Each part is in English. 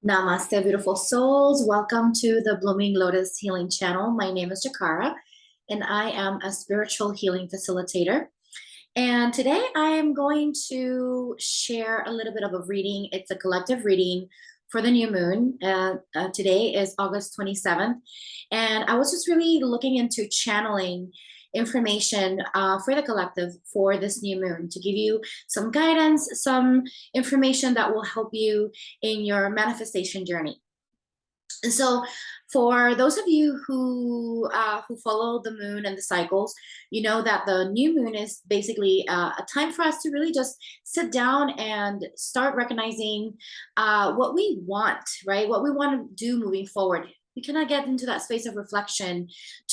Namaste, beautiful souls. Welcome to the Blooming Lotus Healing Channel. My name is Jakara, and I am a spiritual healing facilitator. And today I am going to share a little bit of a reading. It's a collective reading for the new moon. Today is August 27th. And I was just really looking into channeling information for the collective for this new moon to give you some guidance, some information that will help you in your manifestation journey. And so, for those of you who follow the moon and the cycles, you know that the new moon is basically a time for us to really just sit down and start recognizing what we want, right? What we want to do moving forward. We cannot get into that space of reflection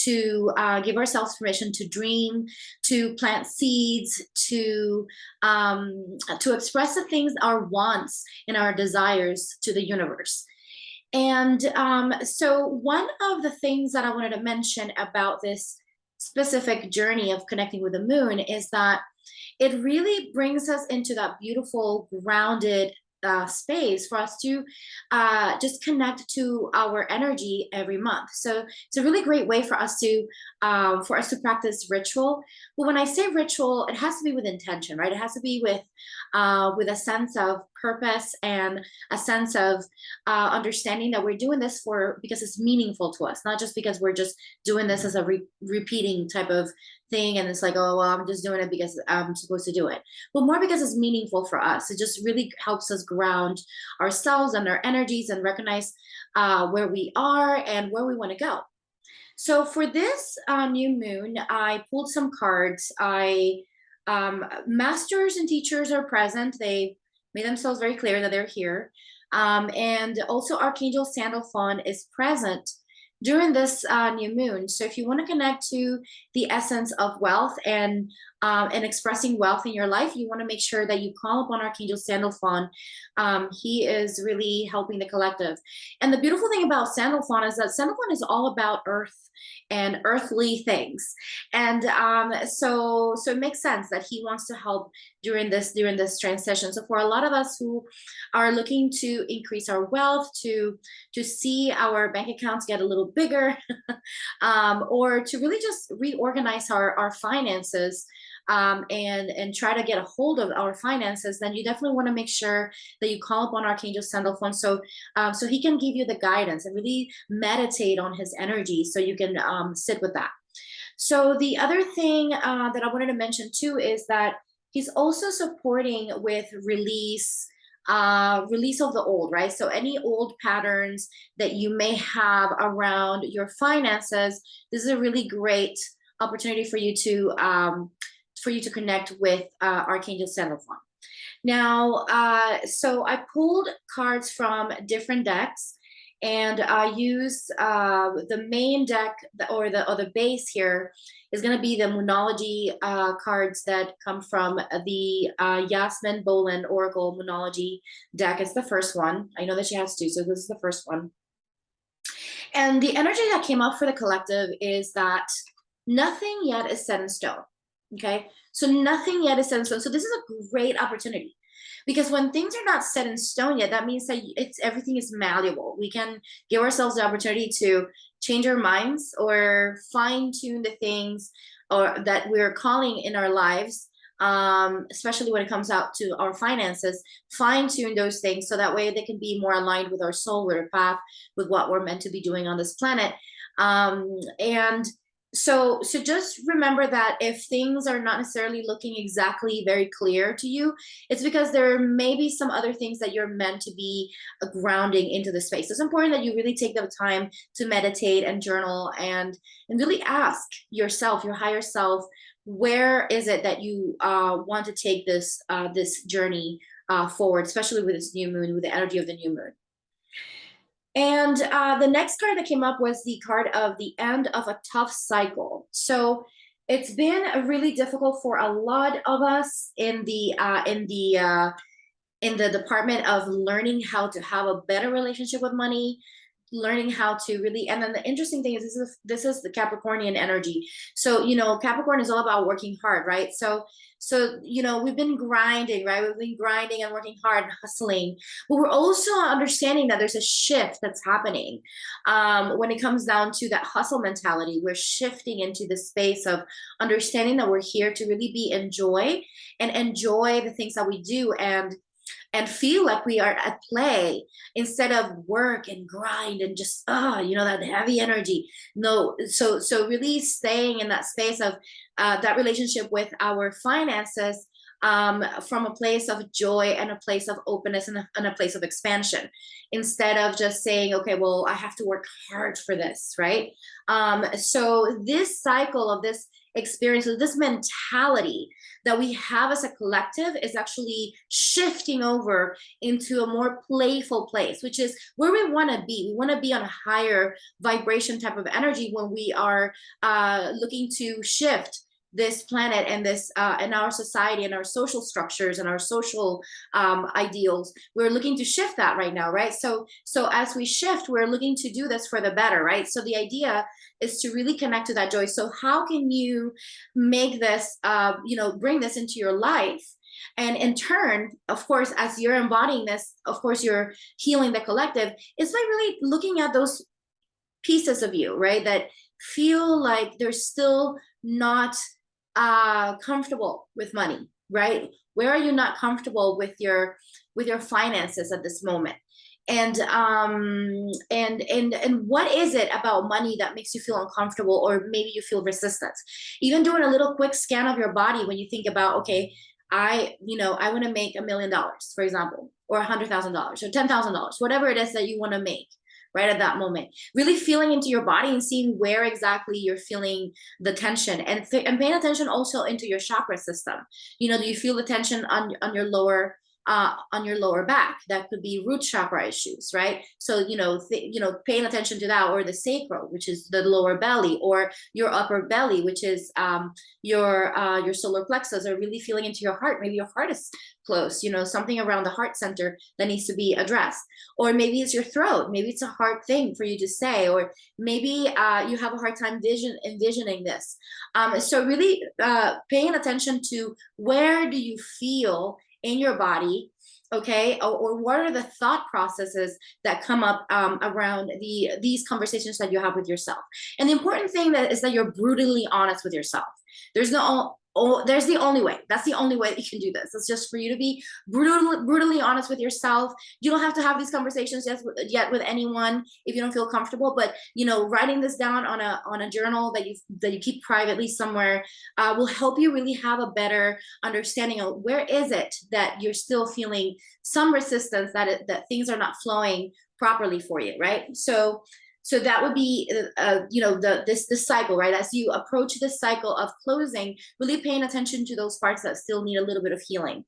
to give ourselves permission to dream, to plant seeds, to express the things, our wants and our desires to the universe. And so, one of the things that I wanted to mention about this specific journey of connecting with the moon is that it really brings us into that beautiful, grounded space for us to just connect to our energy every month. So it's a really great way for us to practice ritual. But when I say ritual, it has to be with intention, right? It has to be with a sense of purpose and a sense of understanding that we're doing this for because it's meaningful to us, not just because we're just doing this as a repeating type of thing and it's like, oh well, I'm just doing it because I'm supposed to do it, but more because it's meaningful for us. It just really helps us ground ourselves and our energies and recognize where we are and where we want to go. So for this new moon, I pulled some cards. Masters and teachers are present. They made themselves very clear that they're here. And also Archangel Sandovan is present during this new moon. So if you want to connect to the essence of wealth and expressing wealth in your life, you want to make sure that you call upon Archangel Sandovan. He is really helping the collective. And the beautiful thing about Sandalphon is that Sandalphon is all about earth and earthly things. And so it makes sense that he wants to help during this transition. So for a lot of us who are looking to increase our wealth, to see our bank accounts get a little bigger, or to really just reorganize our finances, and try to get a hold of our finances, then you definitely want to make sure that you call upon Archangel Sandovan so he can give you the guidance and really meditate on his energy so you can sit with that. So the other thing that I wanted to mention too is that he's also supporting with release of the old, right? So any old patterns that you may have around your finances, this is a really great opportunity for you to connect with Archangel Sandovan. Now, so I pulled cards from different decks, and I used the main deck, or the base here is going to be the Moonology cards that come from the Yasmin Boland Oracle Moonology deck. It's the first one. I know that she has two, so this is the first one. And the energy that came up for the collective is that nothing yet is set in stone. Okay, so nothing yet is set in stone. So this is a great opportunity, because when things are not set in stone yet, that means that everything is malleable. We can give ourselves the opportunity to change our minds or fine tune the things or that we're calling in our lives, especially when it comes out to our finances. Fine tune those things so that way they can be more aligned with our soul, with our path, with what we're meant to be doing on this planet. And so just remember that if things are not necessarily looking exactly very clear to you, it's because there may be some other things that you're meant to be grounding into the space. It's important that you really take the time to meditate and journal and really ask yourself, your higher self, where is it that you want to take this journey forward, especially with this new moon, with the energy of the new moon. And the next card that came up was the card of the end of a tough cycle. So it's been really difficult for a lot of us in the department of learning how to have a better relationship with money, learning how to really. And then the interesting thing is this is the Capricornian energy. So Capricorn is all about working hard, right? So So, you know, we've been grinding, right? We've been grinding and working hard, hustling, but we're also understanding that there's a shift that's happening. When it comes down to that hustle mentality, we're shifting into the space of understanding that we're here to really be enjoy and enjoy the things that we do, and feel like we are at play instead of work and grind and just you know, that heavy energy. No, so really staying in that space of that relationship with our finances, from a place of joy and a place of openness and a place of expansion, instead of just saying, okay, well, I have to work hard for this, right? So this cycle of this experience, this mentality that we have as a collective, is actually shifting over into a more playful place, which is where we want to be. We want to be on a higher vibration type of energy when we are looking to shift this planet and this and our society and our social structures and our social ideals. We're looking to shift that right now, right? So as we shift, we're looking to do this for the better, right? So the idea is to really connect to that joy. So how can you make this you know, bring this into your life? And in turn, of course, as you're embodying this, of course, you're healing the collective, is by really looking at those pieces of you, right, that feel like they're still not comfortable with money, right? Where are you not comfortable with your finances at this moment? And what is it about money that makes you feel uncomfortable, or maybe you feel resistance? Even doing a little quick scan of your body when you think about, okay, you know, I want to make $1 million, for example, or $100,000 or $10,000, whatever it is that you want to make right at that moment. Really feeling into your body and seeing where exactly you're feeling the tension, and paying attention also into your chakra system. You know, do you feel the tension on your lower back? That could be root chakra issues, right? So, you know, paying attention to that, or the sacral, which is the lower belly, or your upper belly, which is your solar plexus, or really feeling into your heart. Maybe your heart is close, you know, something around the heart center that needs to be addressed. Or maybe it's your throat. Maybe it's a hard thing for you to say, or maybe you have a hard time envisioning this. So really paying attention to where do you feel in your body, okay, or what are the thought processes that come up around these conversations that you have with yourself. And the important thing that is that you're brutally honest with yourself. There's no there's the only way. That's the only way that you can do this. It's just for you to be brutally honest with yourself. You don't have to have these conversations yet with anyone if you don't feel comfortable. But, you know, writing this down on a journal that you keep privately somewhere will help you really have a better understanding of where is it that you're still feeling some resistance, that things are not flowing properly for you, right? So that would be, you know, this cycle, right? As you approach this cycle of closing, really paying attention to those parts that still need a little bit of healing.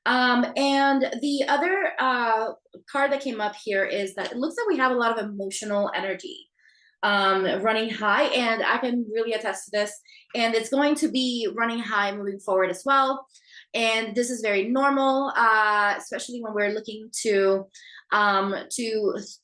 And the other card that came up here is that it looks like we have a lot of emotional energy running high, and I can really attest to this. And it's going to be running high moving forward as well. And this is very normal, especially when we're looking to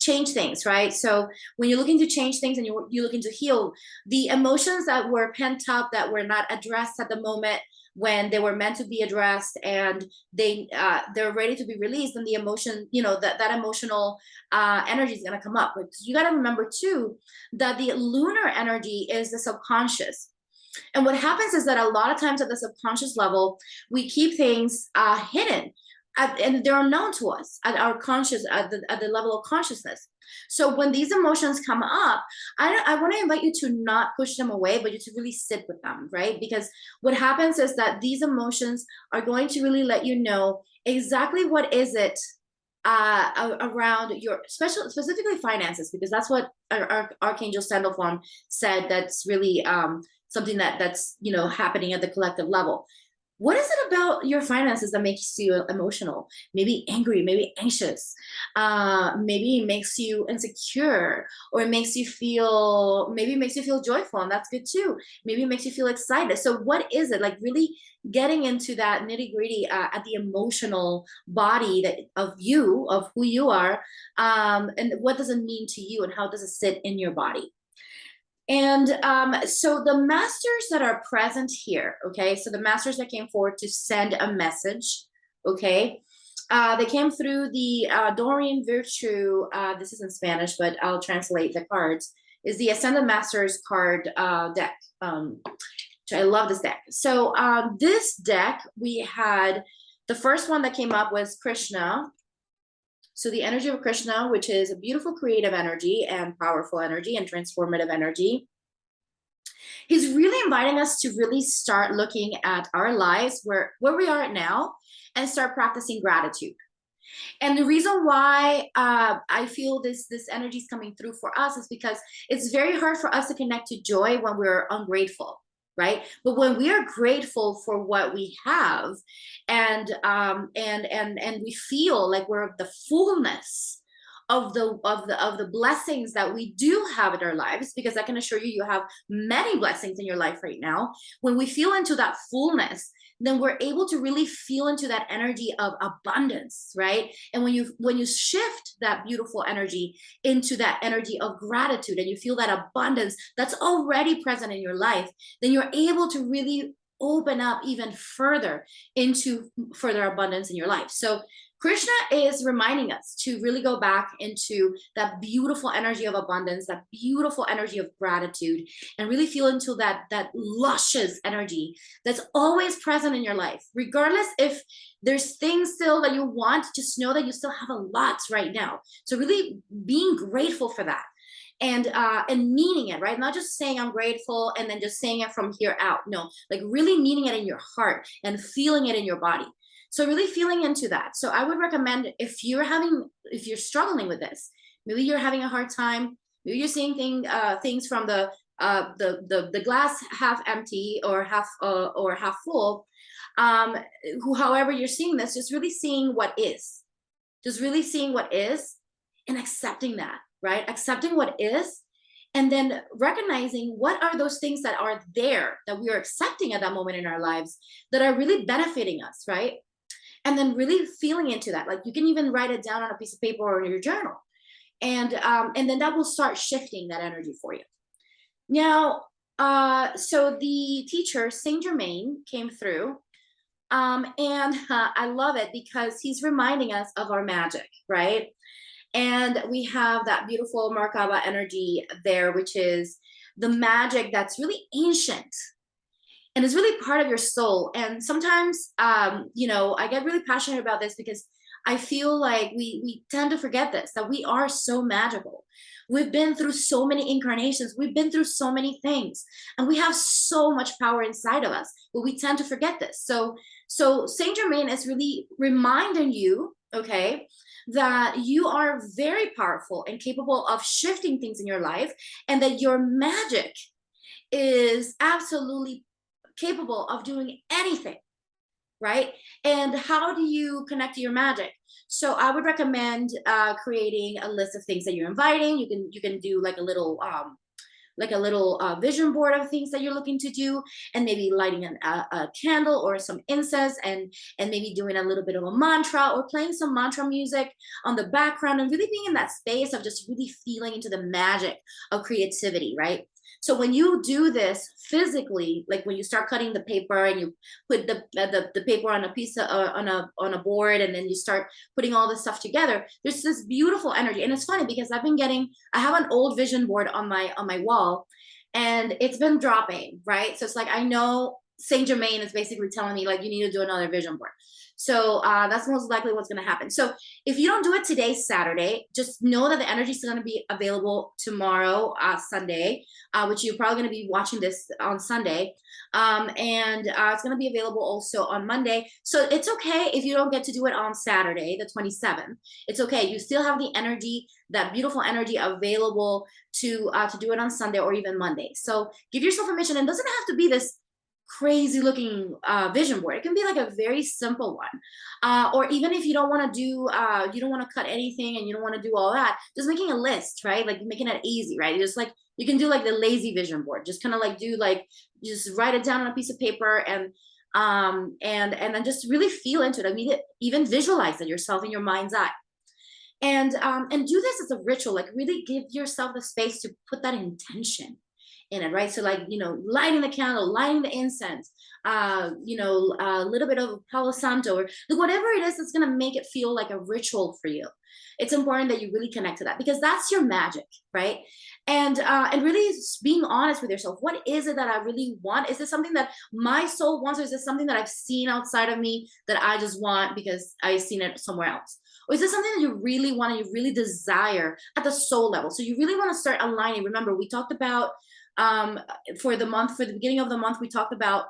change things, right? So when you're looking to change things and you're looking to heal, the emotions that were pent up, that were not addressed at the moment when they were meant to be addressed, and they're ready to be released, and the emotion, you know, that emotional energy is going to come up. But you got to remember too that the lunar energy is the subconscious. And what happens is that a lot of times at the subconscious level, we keep things hidden, and they're unknown to us at our conscious, at the level of consciousness. So when these emotions come up, I want to invite you to not push them away, but you to really sit with them, right? Because what happens is that these emotions are going to really let you know exactly what is it around your specifically finances, because that's what our Archangel Sandovan said. That's really something that's, you know, happening at the collective level. What is it about your finances that makes you emotional? Maybe angry, maybe anxious, maybe it makes you insecure, or maybe it makes you feel joyful, and that's good too. Maybe it makes you feel excited. So what is it? Like really getting into that nitty gritty at the emotional body of who you are, and what does it mean to you, and how does it sit in your body? And so the masters that are present here, okay, so the masters that came forward to send a message, okay, they came through the Dorian Virtue. This is in Spanish, but I'll translate the cards. Is the Ascendant Masters card deck. I love this deck. So this deck, we had, the first one that came up was Krishna. So the energy of Krishna, which is a beautiful creative energy and powerful energy and transformative energy. He's really inviting us to really start looking at our lives where we are at now and start practicing gratitude. And the reason why I feel this energy is coming through for us is because it's very hard for us to connect to joy when we're ungrateful, right? But when we are grateful for what we have, and we feel like we're the fullness of the blessings that we do have in our lives, because I can assure you, you have many blessings in your life right now. When we feel into that fullness, then we're able to really feel into that energy of abundance, right? And when you shift that beautiful energy into that energy of gratitude, and you feel that abundance that's already present in your life, then you're able to really open up even further into further abundance in your life. So Krishna is reminding us to really go back into that beautiful energy of abundance, that beautiful energy of gratitude, and really feel into that luscious energy that's always present in your life. Regardless if there's things still that you want, just know that you still have a lot right now. So really being grateful for that. And meaning it, right? Not just saying I'm grateful and then just saying it from here out. No, like really meaning it in your heart and feeling it in your body. So really feeling into that. So I would recommend, if you're struggling with this, maybe you're having a hard time, maybe you're seeing things from the glass half empty or half full. However you're seeing this, just really seeing what is, and accepting that, right? Accepting what is, and then recognizing what are those things that are there that we are accepting at that moment in our lives that are really benefiting us, right? And then really feeling into that. Like you can even write it down on a piece of paper or in your journal. And then that will start shifting that energy for you. Now, so the teacher, Saint Germain, came through. And I love it because he's reminding us of our magic, right? And we have that beautiful Merkaba energy there, which is the magic that's really ancient, and it's really part of your soul. And sometimes, I get really passionate about this because I feel like we tend to forget this, that we are so magical. We've been through so many incarnations. We've been through so many things, and we have so much power inside of us, but we tend to forget this. So Saint Germain is really reminding you, okay, that you are very powerful and capable of shifting things in your life, and that your magic is absolutely capable of doing anything, right? And how do you connect to your magic? So I would recommend creating a list of things that you're inviting. You can do like a little vision board of things that you're looking to do, and maybe lighting a candle or some incense, and maybe doing a little bit of a mantra or playing some mantra music on the background, and really being in that space of just really feeling into the magic of creativity, right? So when you do this physically, like when you start cutting the paper and you put the paper on a piece of, on a board, and then you start putting all this stuff together, there's this beautiful energy. And it's funny because I have an old vision board on my wall, and it's been dropping, right? So it's like, I know Saint Germain is basically telling me like, you need to do another vision board. So that's most likely what's going to happen. So if you don't do it today, Saturday, just know that the energy is still going to be available tomorrow, Sunday, which you're probably going to be watching this on Sunday. And it's going to be available also on Monday. So it's okay if you don't get to do it on Saturday, the 27th. It's okay. You still have the energy, that beautiful energy available to do it on Sunday or even Monday. So give yourself permission. And it doesn't have to be this crazy looking vision board. It can be like a very simple one, or even if you don't want to do you don't want to cut anything and you don't want to do all that, just making a list, right? Like making it easy, right? Just like you can do like the lazy vision board, just kind of like do like, just write it down on a piece of paper, and then just really feel into it. I mean, even visualize it yourself in your mind's eye, and do this as a ritual. Like really give yourself the space to put that intention in it, right? So like, you know, lighting the candle, lighting the incense, you know, a little bit of Palo Santo, or like whatever it is that's going to make it feel like a ritual for you. It's important that you really connect to that, because that's your magic, right? And really being honest with yourself. What is it that I really want? Is this something that my soul wants, or is this something that I've seen outside of me that I just want because I've seen it somewhere else? Or is this something that you really want and you really desire at the soul level? So you really want to start aligning. Remember, we talked about for the beginning of the month, we talked about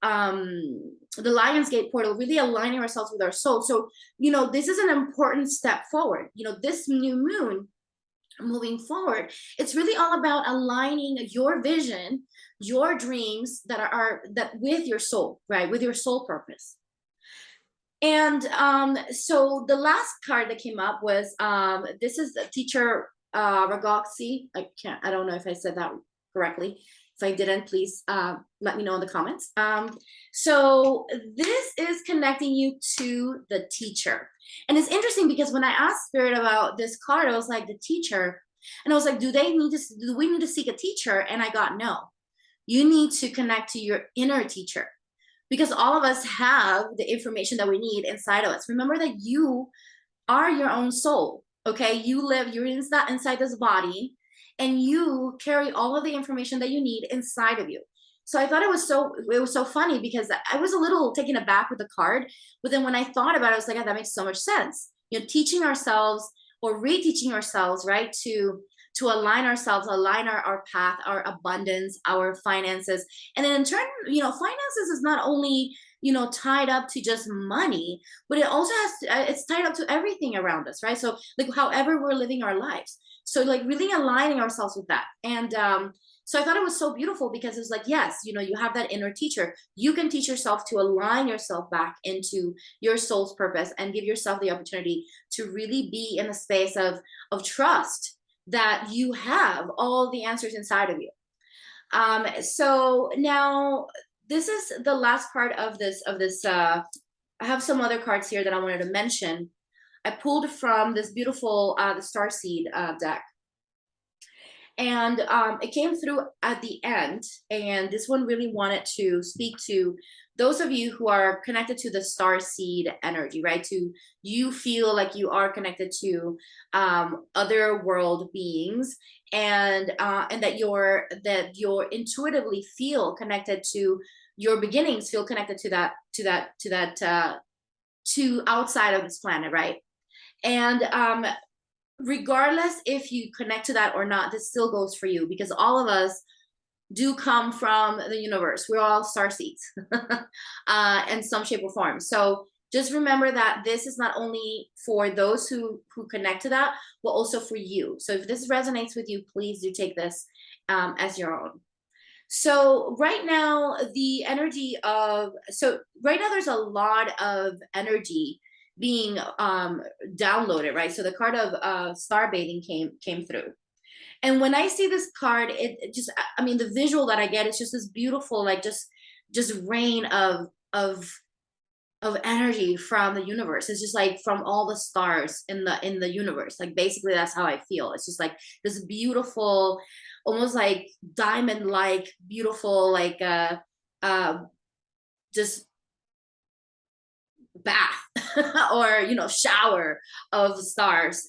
the Lionsgate portal, really aligning ourselves with our soul. So, you know, this is an important step forward. You know, this new moon moving forward, it's really all about aligning your vision, your dreams that with your soul, right? With your soul purpose. And so the last card that came up was this is teacher Ragoxi. I don't know if I said that correctly. If I didn't, please let me know in the comments. So this is connecting you to the teacher. And it's interesting because when I asked Spirit about this card, I was like, the teacher. And I was like, do we need to seek a teacher? And I got, no. You need to connect to your inner teacher, because all of us have the information that we need inside of us. Remember that you are your own soul, okay? You're inside this body, and you carry all of the information that you need inside of you. So I thought it was so funny, because I was a little taken aback with the card, but then when I thought about it, I was like, oh, that makes so much sense. You know, teaching ourselves or reteaching ourselves, right, to align ourselves, align our path, our abundance, our finances. And then in turn, you know, finances is not only, you know, tied up to just money, but it also it's tied up to everything around us, right? So like however we're living our lives. So like really aligning ourselves with that. And so I thought it was so beautiful, because it's like, yes, you know, you have that inner teacher. You can teach yourself to align yourself back into your soul's purpose, and give yourself the opportunity to really be in a space of trust that you have all the answers inside of you. So now this is the last part of this. I have some other cards here that I wanted to mention. I pulled from this beautiful the Starseed deck. And it came through at the end, and this one really wanted to speak to those of you who are connected to the Starseed energy, right? To you feel like you are connected to other world beings, and that you're intuitively feel connected to your beginnings, feel connected to outside of this planet, right? And regardless if you connect to that or not, this still goes for you, because all of us do come from the universe. We're all star seeds in some shape or form. So just remember that this is not only for those who connect to that, but also for you. So if this resonates with you, please do take this as your own. So right now, right now there's a lot of energy being downloaded, right? So the card of star bathing came through. And when I see this card, it just, I mean, the visual that I get is just this beautiful, like just rain of energy from the universe. It's just like from all the stars in the universe. Like basically that's how I feel. It's just like this beautiful, almost like diamond-like beautiful, like just bath or, you know, shower of stars.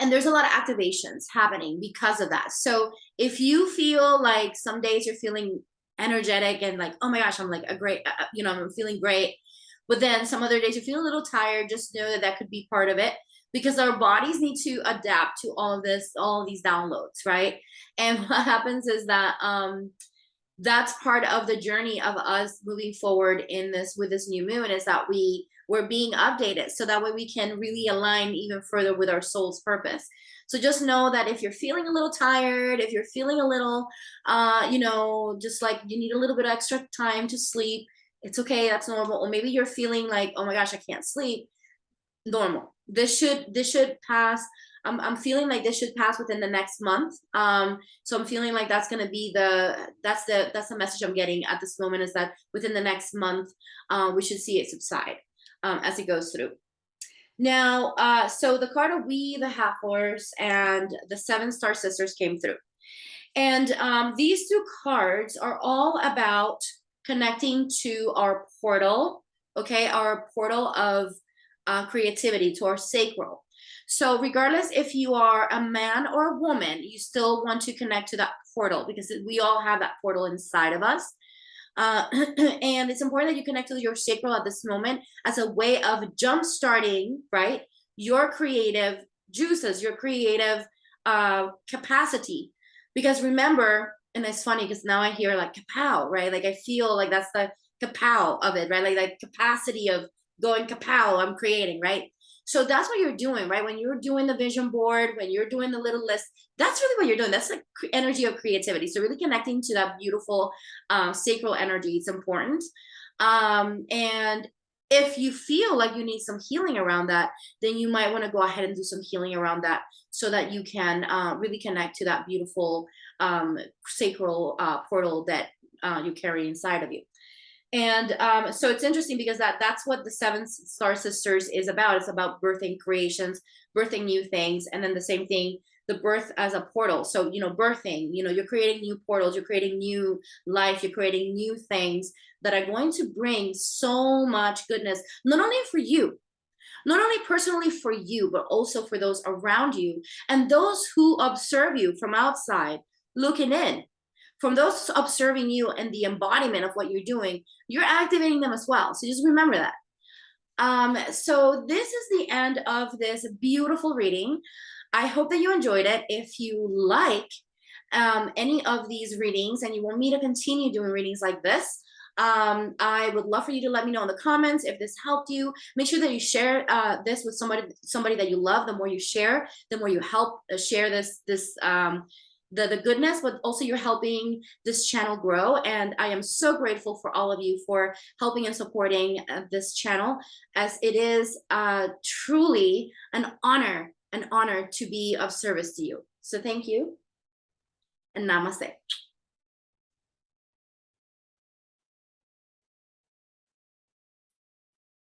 And there's a lot of activations happening because of that. So if you feel like some days you're feeling energetic and like, oh my gosh, I'm like a great, you know, I'm feeling great. But then some other days you feel a little tired, just know that could be part of it, because our bodies need to adapt to all of this, all of these downloads, right? And what happens is that that's part of the journey of us moving forward with this new moon, is that we're being updated, so that way we can really align even further with our soul's purpose. So just know that if you're feeling a little tired, if you're feeling a little, you know, just like you need a little bit of extra time to sleep, it's okay, that's normal. Or maybe you're feeling like, oh my gosh, I can't sleep. Normal. This should pass. I'm feeling like this should pass within the next month. So I'm feeling like that's going to be that's the message I'm getting at this moment, is that within the next month, we should see it subside as it goes through. Now, so the card of We, the Half Horse, and the Seven Star Sisters came through. And these two cards are all about connecting to our portal, okay, our portal of creativity, to our sacral. So regardless if you are a man or a woman, you still want to connect to that portal, because we all have that portal inside of us. And it's important that you connect to your sacral at this moment as a way of jump starting, right, your creative juices, your creative capacity. Because remember, and it's funny because now I hear like kapow, right? Like I feel like that's the kapow of it, right? Like capacity of going kapow, I'm creating, right? So that's what you're doing, right? When you're doing the vision board, when you're doing the little list, that's really what you're doing. That's like energy of creativity. So really connecting to that beautiful sacral energy, it's important. And if you feel like you need some healing around that, then you might want to go ahead and do some healing around that so that you can really connect to that beautiful sacral portal that you carry inside of you. And so it's interesting because that's what the Seven Star Sisters is about. It's about birthing creations, birthing new things, and then the same thing, the birth as a portal. So, you know, birthing, you know, you're creating new portals, you're creating new life, you're creating new things that are going to bring so much goodness, not only for you, not only personally for you, but also for those around you and those who observe you from outside looking in. From those observing you and the embodiment of what you're doing, you're activating them as well. So just remember that. So this is the end of this beautiful reading. I hope that you enjoyed it. If you like any of these readings and you want me to continue doing readings like this, I would love for you to let me know in the comments if this helped you. Make sure that you share this with somebody that you love. The more you share, the more you help share the goodness, but also you're helping this channel grow. And I am so grateful for all of you for helping and supporting this channel, as it is truly an honor to be of service to you. So thank you and namaste.